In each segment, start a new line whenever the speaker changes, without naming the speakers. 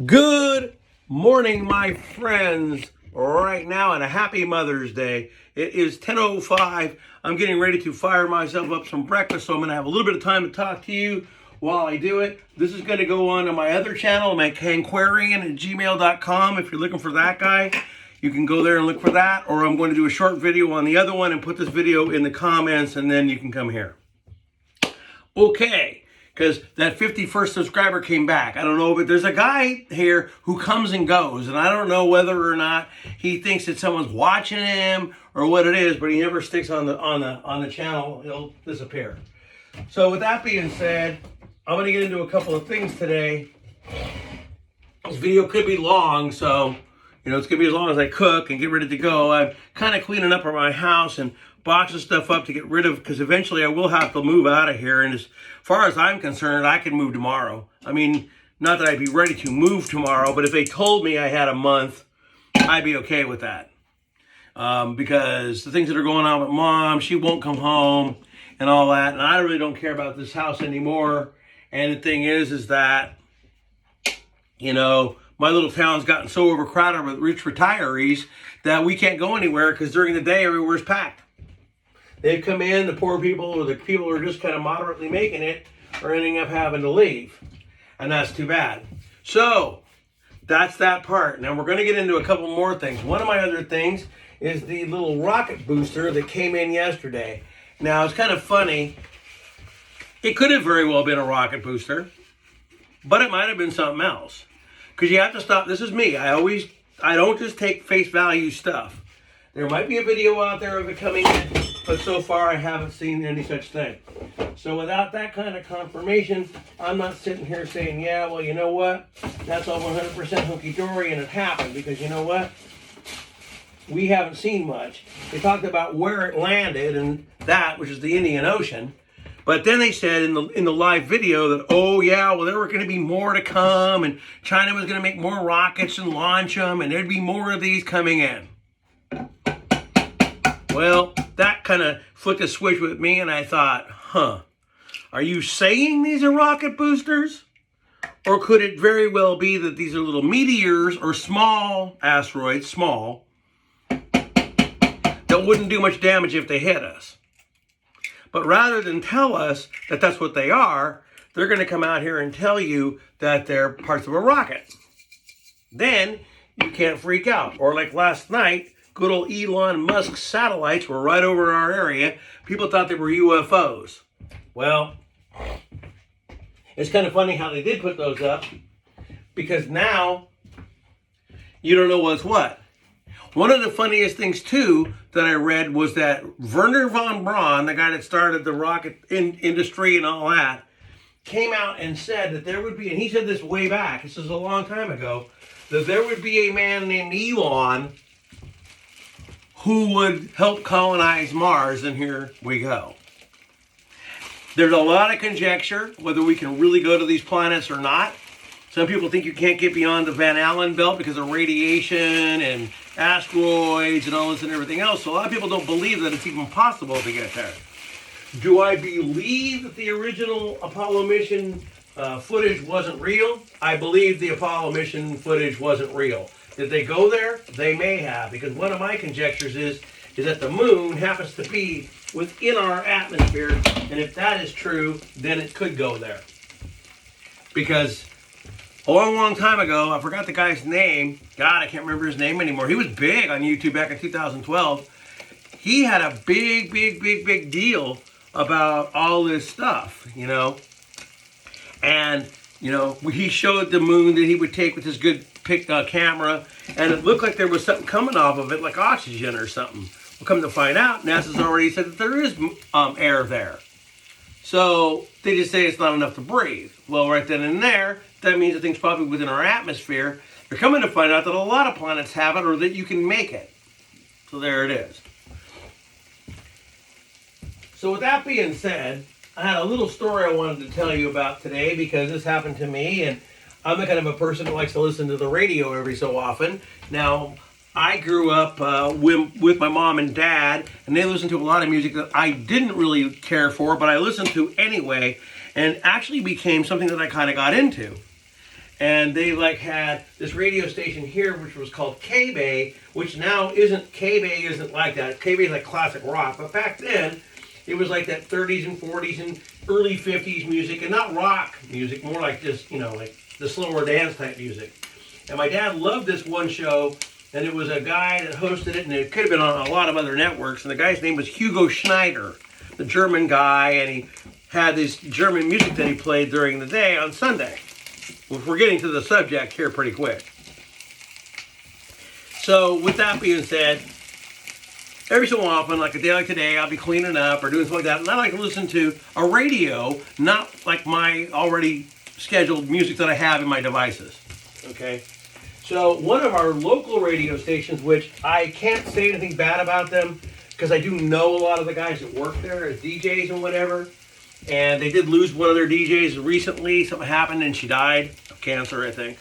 Good morning, my friends. Right now, and a happy Mother's Day. It is 10:05. I'm getting ready to fire myself up some breakfast, so I'm going to have a little bit of time to talk to you while I do it. This is going to go on my other channel, my kanquarian@gmail.com. If you're looking for that guy, you can go there and look for that, or I'm going to do a short video on the other one and put this video in the comments, and then you can come here. Okay. Because that 51st subscriber came back. I don't know, but there's a guy here who comes and goes, and I don't know whether or not he thinks that someone's watching him or what it is, but he never sticks on the channel. He'll disappear. So with that being said, I'm going to get into a couple of things today. This video could be long, so it's going to be as long as I cook and get ready to go. I'm kind of cleaning up my house and boxing stuff up to get rid of, because eventually I will have to move out of here. And as far as I'm concerned, I can move tomorrow. I mean, not that I'd be ready to move tomorrow, but if they told me I had a month, I'd be okay with that. Because the things that are going on with Mom, she won't come home and all that. And I really don't care about this house anymore. And the thing is that, my little town's gotten so overcrowded with rich retirees that we can't go anywhere, because during the day, everywhere's packed. They come in, the poor people or the people who are just kind of moderately making it are ending up having to leave. And that's too bad. So, that's that part. Now, we're going to get into a couple more things. One of my other things is the little rocket booster that came in yesterday. Now, it's kind of funny. It could have very well been a rocket booster, but it might have been something else. Because you have to stop. This is me. I don't just take face value stuff. There might be a video out there of it coming in, but so far I haven't seen any such thing. So without that kind of confirmation, I'm not sitting here saying, yeah, well, you know what? That's all 100% hunky-dory, and it happened, because you know what? We haven't seen much. They talked about where it landed, and that, which is the Indian Ocean. But then they said in the live video that, oh yeah, well, there were going to be more to come, and China was going to make more rockets and launch them, and there'd be more of these coming in. Well, that kind of flicked a switch with me, and I thought, are you saying these are rocket boosters? Or could it very well be that these are little meteors or small asteroids, that wouldn't do much damage if they hit us? But rather than tell us that that's what they are, they're going to come out here and tell you that they're parts of a rocket. Then you can't freak out. Or like last night, good old Elon Musk satellites were right over our area. People thought they were UFOs. Well, it's kind of funny how they did put those up, because now you don't know what's what. One of the funniest things, too, that I read was that Wernher von Braun, the guy that started the rocket industry and all that, came out and said that there would be, and he said this way back, this is a long time ago, that there would be a man named Elon who would help colonize Mars, and here we go. There's a lot of conjecture whether we can really go to these planets or not. Some people think you can't get beyond the Van Allen belt because of radiation and asteroids and all this and everything else. So a lot of people don't believe that it's even possible to get there. Do I believe that the original Apollo mission footage wasn't real? I believe the Apollo mission footage wasn't real. Did they go there? They may have, because one of my conjectures is that the moon happens to be within our atmosphere, and if that is true, then it could go there. Because a long, long time ago, I forgot the guy's name. God, I can't remember his name anymore. He was big on YouTube back in 2012. He had a big deal about all this stuff, And, he showed the moon that he would take with his good camera, and it looked like there was something coming off of it, like oxygen or something. Well, come to find out, NASA's already said that there is air there. So they just say it's not enough to breathe. Well, right then and there, that means that things probably within our atmosphere. They're coming to find out that a lot of planets have it, or that you can make it. So there it is. So with that being said, I had a little story I wanted to tell you about today, because this happened to me, and I'm the kind of a person that likes to listen to the radio every so often. Now, I grew up with my mom and dad, and they listened to a lot of music that I didn't really care for, but I listened to anyway, and actually became something that I kind of got into. And they like had this radio station here, which was called K-Bay, which now isn't, K-Bay isn't like that. K-Bay is like classic rock. But back then, it was like that 30s and 40s and early 50s music, and not rock music, more like this, like the slower dance type music. And my dad loved this one show, and it was a guy that hosted it, and it could have been on a lot of other networks. And the guy's name was Hugo Schneider, the German guy, and he had this German music that he played during the day on Sunday. We're getting to the subject here pretty quick. So with that being said, every so often, like a day like today, I'll be cleaning up or doing something like that, and I like to listen to a radio, not like my already scheduled music that I have in my devices. Okay? So one of our local radio stations, which I can't say anything bad about them, because I do know a lot of the guys that work there as DJs and whatever, and they did lose one of their DJs recently. Something happened and she died of cancer, I think.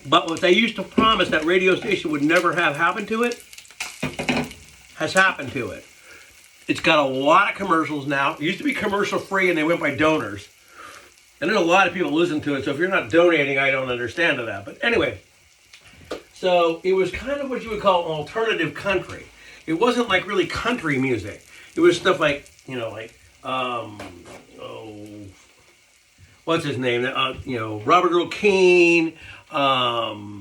But what they used to promise that radio station would never have happened to it, has happened to it. It's got a lot of commercials now. It used to be commercial free and they went by donors. And there's a lot of people listen to it, so if you're not donating, I don't understand that. But anyway, so it was kind of what you would call alternative country. It wasn't like really country music. It was stuff like, what's his name? Robert Earl Keen, that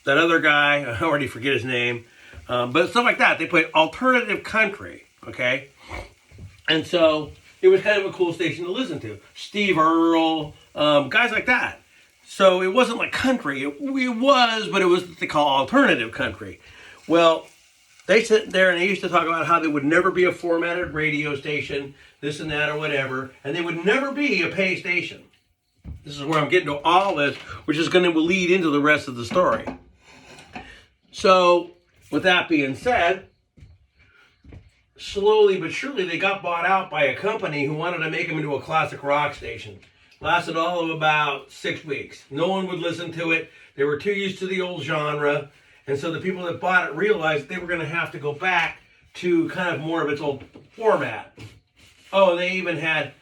other guy, I already forget his name, but stuff like that. They played alternative country, okay? And so it was kind of a cool station to listen to. Steve Earle, guys like that. So it wasn't like country. It was, but it was what they call alternative country. Well, they sit there and they used to talk about how there would never be a formatted radio station, this and that or whatever, and they would never be a pay station. This is where I'm getting to all this, which is going to lead into the rest of the story. So, with that being said, slowly but surely they got bought out by a company who wanted to make them into a classic rock station. Lasted all of about 6 weeks. No one would listen to it. They were too used to the old genre. And so the people that bought it realized they were going to have to go back to kind of more of its old format. Oh, they even had,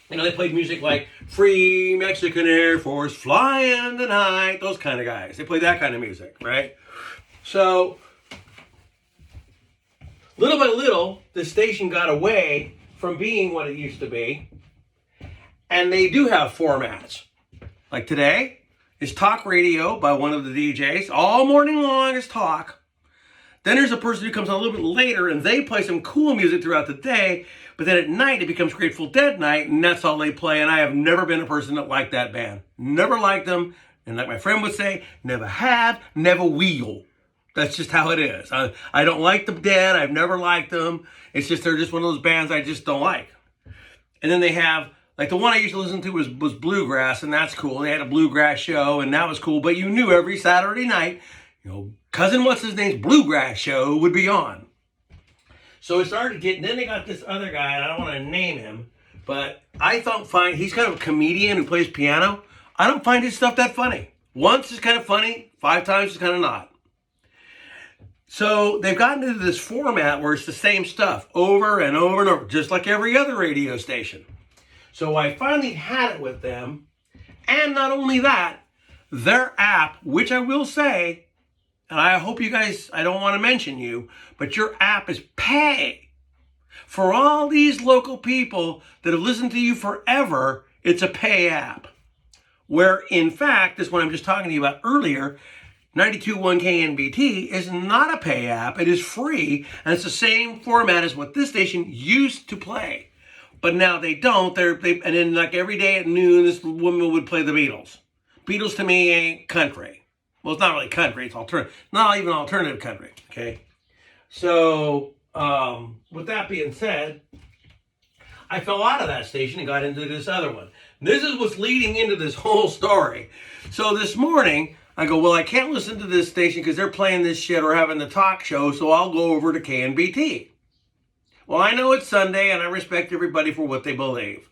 they played music like Free Mexican Air Force, Flying Tonight, those kind of guys. They played that kind of music, right? So, little by little, the station got away from being what it used to be. And they do have formats. Like today, is talk radio by one of the DJs. All morning long is talk. Then there's a person who comes on a little bit later and they play some cool music throughout the day. But then at night it becomes Grateful Dead night and that's all they play. And I have never been a person that liked that band. Never liked them. And like my friend would say, never have, never will. That's just how it is. I don't like the Dead. I've never liked them. It's just they're just one of those bands I just don't like. And then they have, like the one I used to listen to was Bluegrass, and that's cool. They had a bluegrass show, and that was cool. But you knew every Saturday night, Cousin What's-His-Name's Bluegrass show would be on. So it started getting, then they got this other guy, and I don't want to name him, but he's kind of a comedian who plays piano. I don't find his stuff that funny. Once is kind of funny, 5 times is kind of not. So they've gotten into this format where it's the same stuff over and over and over, just like every other radio station. So I finally had it with them. And not only that, their app, which I will say, and I hope you guys, I don't want to mention you, but your app is pay. For all these local people that have listened to you forever, it's a pay app. Where in fact, this one I'm just talking to you about earlier, 92.1 KNBT is not a pay app. It is free, and it's the same format as what this station used to play. But now they don't. And then like every day at noon, this woman would play the Beatles. Beatles to me ain't country. Well, it's not really country. It's alternative. Not even alternative country. Okay. So with that being said, I fell out of that station and got into this other one. This is what's leading into this whole story. So this morning, I go, well, I can't listen to this station because they're playing this shit or having the talk show, so I'll go over to KNBT. Well, I know it's Sunday, and I respect everybody for what they believe.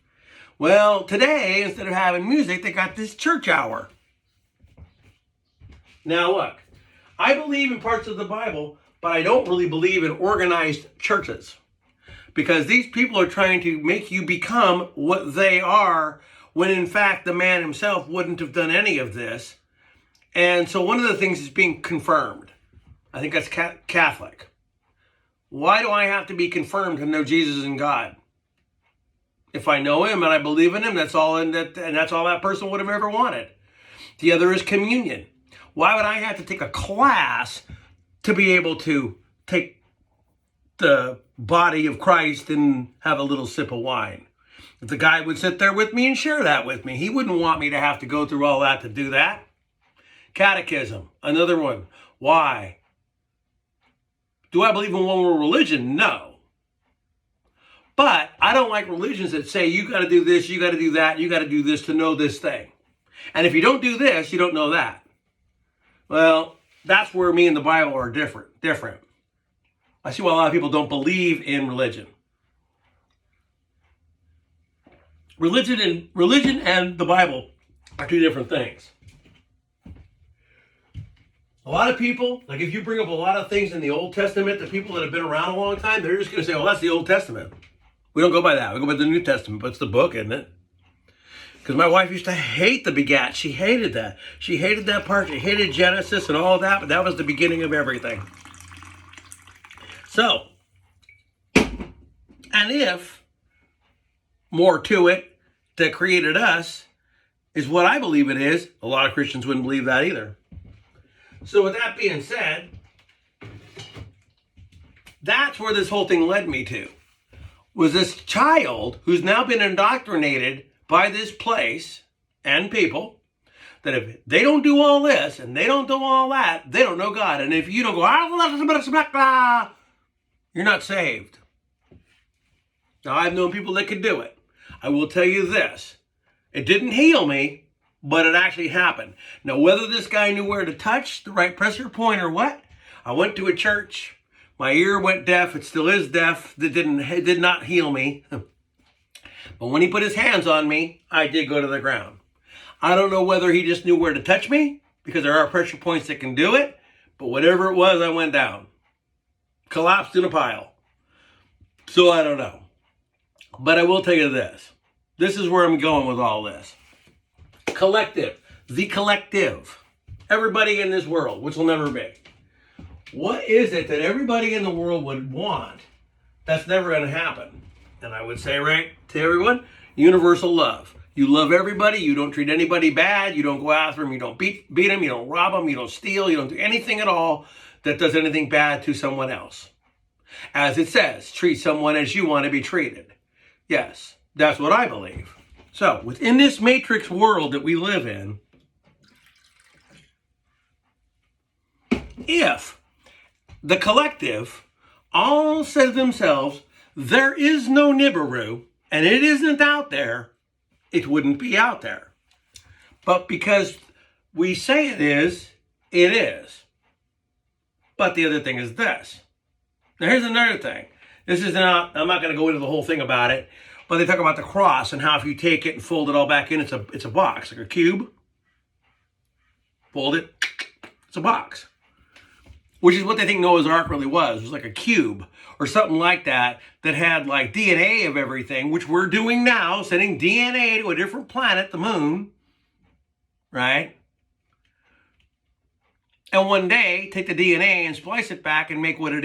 Well, today, instead of having music, they got this church hour. Now, look, I believe in parts of the Bible, but I don't really believe in organized churches. Because these people are trying to make you become what they are, when in fact the man himself wouldn't have done any of this. And so one of the things is being confirmed. I think that's Catholic. Why do I have to be confirmed to know Jesus and God? If I know him and I believe in him, that's all, and that's all that person would have ever wanted. The other is communion. Why would I have to take a class to be able to take the body of Christ and have a little sip of wine? If the guy would sit there with me and share that with me, he wouldn't want me to have to go through all that to do that. Catechism, another one. Why? Do I believe in one world religion? No. But I don't like religions that say you got to do this, you got to do that, you got to do this to know this thing. And if you don't do this, you don't know that. Well, that's where me and the Bible are different. I see why a lot of people don't believe in religion. Religion and the Bible are two different things. A lot of people, like if you bring up a lot of things in the Old Testament to people that have been around a long time, they're just going to say, well, that's the Old Testament. We don't go by that. We go by the New Testament, but it's the book, isn't it? Because my wife used to hate the begat. She hated that. She hated that part. She hated Genesis and all that, but that was the beginning of everything. So, and if more to it that created us is what I believe it is, a lot of Christians wouldn't believe that either. So with that being said, that's where this whole thing led me to. Was this child who's now been indoctrinated by this place and people, that if they don't do all this and they don't do all that, they don't know God. And if you don't go, you're not saved. Now, I've known people that could do it. I will tell you this. It didn't heal me, but it actually happened. Now, whether this guy knew where to touch, the right pressure point or what, I went to a church. My ear went deaf. It still is deaf. It did not heal me. But when he put his hands on me, I did go to the ground. I don't know whether he just knew where to touch me, because there are pressure points that can do it. But whatever it was, I went down. Collapsed in a pile. So I don't know. But I will tell you this. This is where I'm going with all this. Collective. The collective. Everybody in this world, which will never be. What is it that everybody in the world would want that's never going to happen? And I would say, right to everyone, universal love. You love everybody. You don't treat anybody bad. You don't go after them. You don't beat them. You don't rob them. You don't steal. You don't do anything at all that does anything bad to someone else. As it says, treat someone as you want to be treated. Yes, that's what I believe. So, within this matrix world that we live in, if the collective all said to themselves, there is no Nibiru, and it isn't out there, it wouldn't be out there. But because we say it is, it is. But the other thing is this. Now here's another thing. This is not, I'm not going to go into the whole thing about it, but they talk about the cross and how if you take it and fold it all back in, it's a box, like a cube. Fold it, it's a box. Which is what they think Noah's Ark really was. It was like a cube or something like that that had like DNA of everything, which we're doing now, sending DNA to a different planet, the moon, right? And one day, take the DNA and splice it back and make what it is.